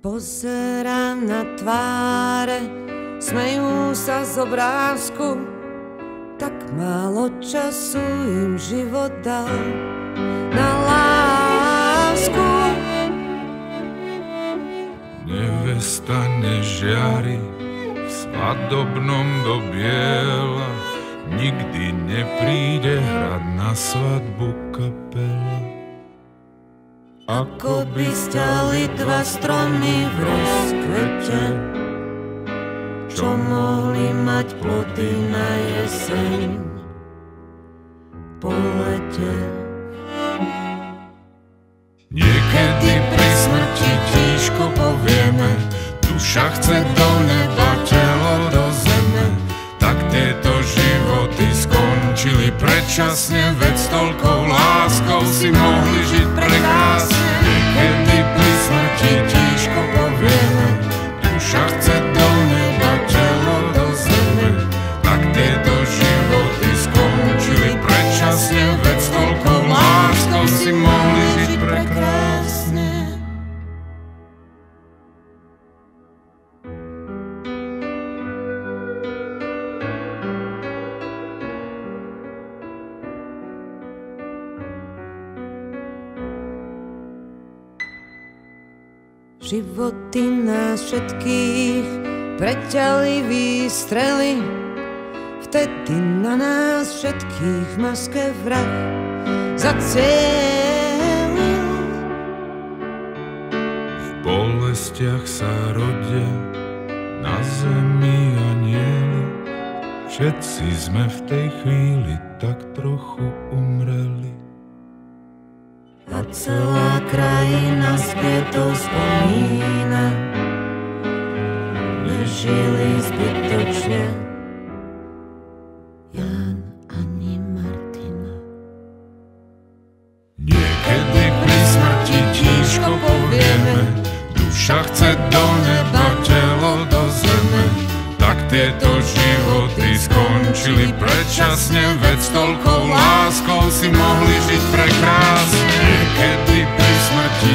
Pozerám na tváre, smejú sa z obrázku, tak málo času im život dal na lásku. Nevesta nežiari v svadobnom do biela, nikdy nepríde hrať na svadbu kapela. Ako by stali dva stromy v rozkvete, čo mohli mať plody na jeseň po lete. Niekedy pri smrti tížko povieme, duša chce do neba, telo do zeme. Tak tieto životy skončili predčasne, veď s toľkou láskou si mohli žiť prekrásne. Niekedy pri smrti tížko povieme, duša chce do neba, telo do zeme. Tak tieto životy skončili predčasne, veď s toľkou láskou si mohli žiť prekrásne. Životy nás všetkých preťali výstrely, vtedy na nás všetkých v maske vrah zacielil. V bolestiach sa rodia na zemi anjeli, všetci sme v tej chvíli tak trochu umreli. A celá krajina späto spomína, nežili zbytočne Ján ani Martina. Niekedy pri smrti tížko povieme, duša chce do neba, telo do zeme. Tak tieto životy skončili predčasne, veď s toľkou láskou si mohli žiť prekrásne. Niekedy pri smrti